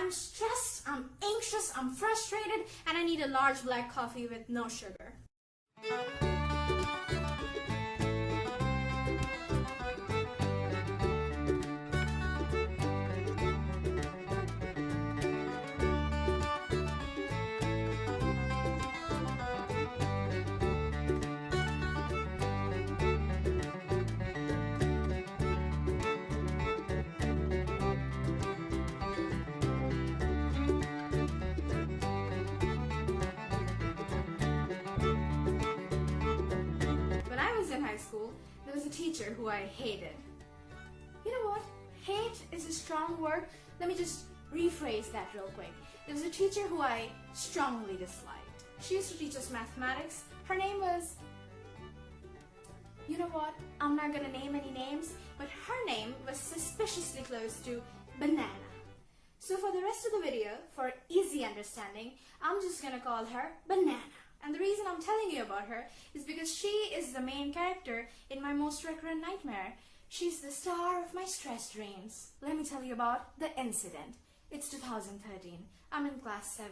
I'm stressed, I'm anxious, I'm frustrated, and I need a large black coffee with no sugar. When I was in high school, there was a teacher who I hated. You know what? Hate is a strong word. Let me just rephrase that real quick. There was a teacher who I strongly disliked. She used to teach us mathematics. Her name was... You know what? I'm not gonna name any names, but her name was suspiciously close to banana. So for the rest of the video, for easy understanding, I'm just gonna call her Banana. And the reason I'm telling you about her is because she is the main character in my most recurrent nightmare. She's the star of my stress dreams. Let me tell you about the incident. It's 2013. I'm in class 7.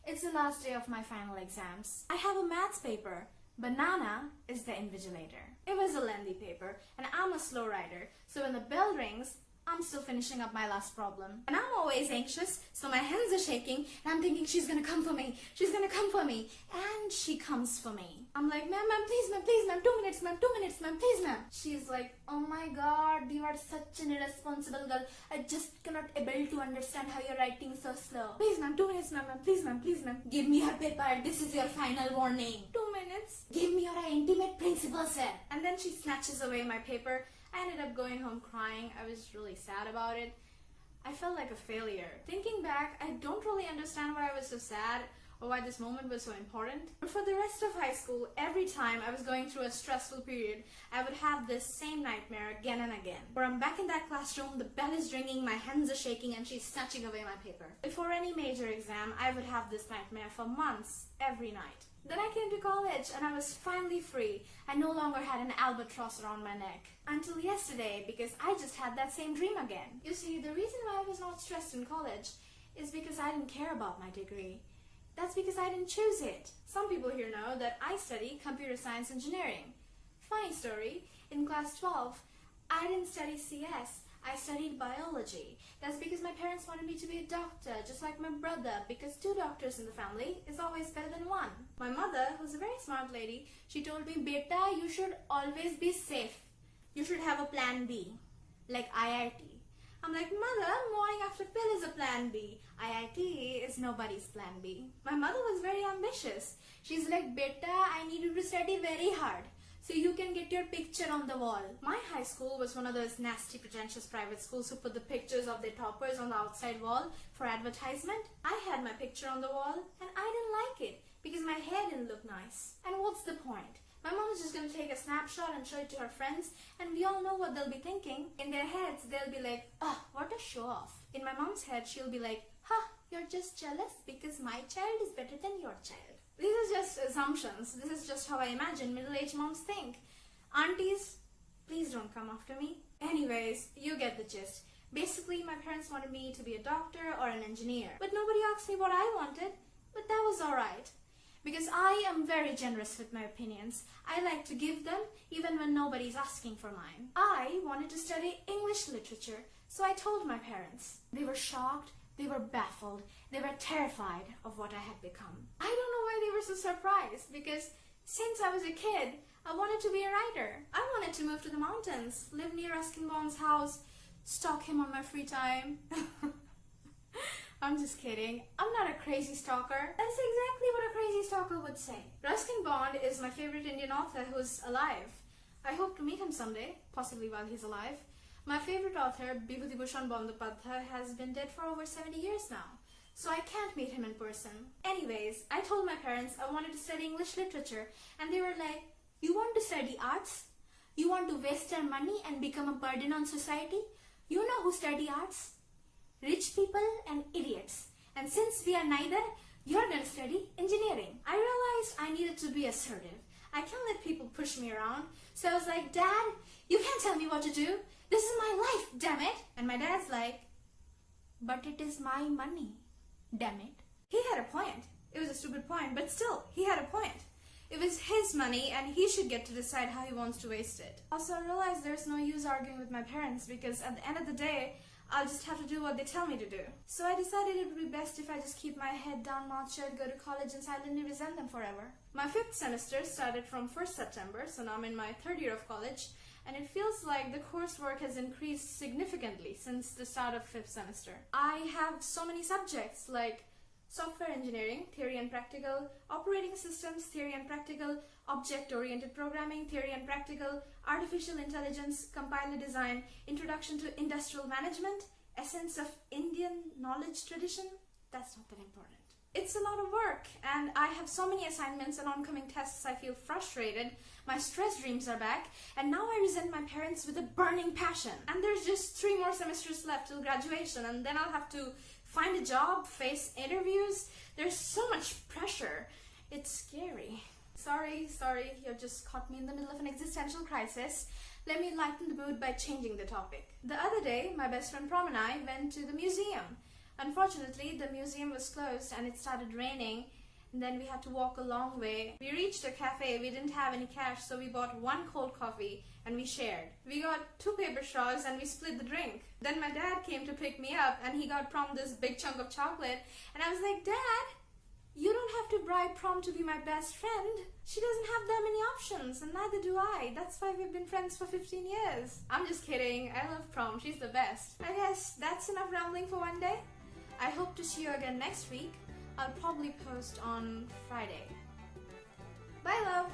It's the last day of my final exams. I have a maths paper. Banana is the invigilator. It was a lengthy paper, and I'm a slow writer, so when the bell rings, I'm still finishing up my last problem. And I'm always anxious, so my hands are shaking, and I'm thinking she's gonna come for me. She's gonna come for me. And she comes for me. I'm like, ma'am, please, ma'am, 2 minutes, ma'am, 2 minutes, ma'am, please, ma'am. She's like, oh my god, you are such an irresponsible girl. I just cannot able to understand how you're writing so slow. Please, ma'am, 2 minutes, ma'am, please, ma'am, please, ma'am. Give me your paper. This is your final warning. 2 minutes. Give me your intimate principal, sir. And then she snatches away my paper. I ended up going home crying. I was really sad about it. I felt like a failure. Thinking back, I don't really understand why I was so sad or why this moment was so important. But for the rest of high school, every time I was going through a stressful period, I would have this same nightmare again and again. Where I'm back in that classroom, the bell is ringing, my hands are shaking, and she's snatching away my paper. Before any major exam, I would have this nightmare for months, every night. Then I came to college and I was finally free. I no longer had an albatross around my neck. Until yesterday, because I just had that same dream again. You see, the reason why I was not stressed in college is because I didn't care about my degree. That's because I didn't choose it. Some people here know that I study computer science engineering. Funny story, in class 12, I didn't study CS. I studied biology. That's because my parents wanted me to be a doctor, just like my brother, because 2 doctors in the family is always better than 1. My mother, who's a very smart lady, she told me, Beta, you should always be safe. You should have a plan B, like IIT. I'm like, Mother, morning after pill is a plan B. IIT is nobody's plan B. My mother was very ambitious. She's like, Beta, I need you to study very hard, so you can get your picture on the wall. My high school was one of those nasty, pretentious private schools who put the pictures of their toppers on the outside wall for advertisement. I had my picture on the wall and I didn't like it because my hair didn't look nice. And what's the point? My mom is just going to take a snapshot and show it to her friends, and we all know what they'll be thinking. In their heads, they'll be like, oh, what a show off. In my mom's head, she'll be like, you're just jealous because my child is better than your child. These are just assumptions. This is just how I imagine middle-aged moms think. Aunties, please don't come after me. Anyways, you get the gist. Basically, my parents wanted me to be a doctor or an engineer. But nobody asked me what I wanted. But that was alright. Because I am very generous with my opinions. I like to give them even when nobody's asking for mine. I wanted to study English literature, so I told my parents. They were shocked. They were baffled. They were terrified of what I had become. I don't know why they were so surprised, because since I was a kid, I wanted to be a writer. I wanted to move to the mountains, live near Ruskin Bond's house, stalk him on my free time. I'm just kidding. I'm not a crazy stalker. That's exactly what a crazy stalker would say. Ruskin Bond is my favorite Indian author who's alive. I hope to meet him someday, possibly while he's alive. My favorite author, Bibhutibhushan Bandyopadhyay, has been dead for over 70 years now, so I can't meet him in person. Anyways, I told my parents I wanted to study English literature, and they were like, you want to study arts? You want to waste your money and become a burden on society? You know who study arts? Rich people and idiots. And since we are neither, you're going to study engineering. I realized I needed to be assertive. I can't let people push me around. So I was like, Dad, you can't tell me what to do. This is my life, damn it. And my dad's like, But it is my money. Damn it. He had a point. It was a stupid point, but still, he had a point. It was his money and he should get to decide how he wants to waste it. Also, I realized there's no use arguing with my parents because at the end of the day, I'll just have to do what they tell me to do. So I decided it would be best if I just keep my head down, mouth shut, go to college and silently resent them forever. My 5th semester started from 1st September, so now I'm in my 3rd year of college, and it feels like the coursework has increased significantly since the start of 5th semester. I have so many subjects like software engineering, theory and practical, operating systems, theory and practical, object-oriented programming, theory and practical, artificial intelligence, compiler design, introduction to industrial management, essence of Indian knowledge tradition. That's not that important. It's a lot of work, and I have so many assignments and oncoming tests. I feel frustrated, my stress dreams are back, and now I resent my parents with a burning passion. And there's just 3 more semesters left till graduation, and then I'll have to find a job, face interviews. There's so much pressure. It's scary. Sorry, you've just caught me in the middle of an existential crisis. Let me lighten the mood by changing the topic. The other day, my best friend Prom and I went to the museum. Unfortunately, the museum was closed and it started raining, and then we had to walk a long way. We reached a cafe, we didn't have any cash, so we bought 1 cold coffee and we shared. We got 2 paper straws and we split the drink. Then my dad came to pick me up and he got Prom this big chunk of chocolate, and I was like, Dad, you don't have to bribe Prom to be my best friend. She doesn't have that many options, and neither do I. That's why we've been friends for 15 years. I'm just kidding. I love Prom. She's the best. I guess that's enough rambling for one day. I hope to see you again next week. I'll probably post on Friday. Bye, love!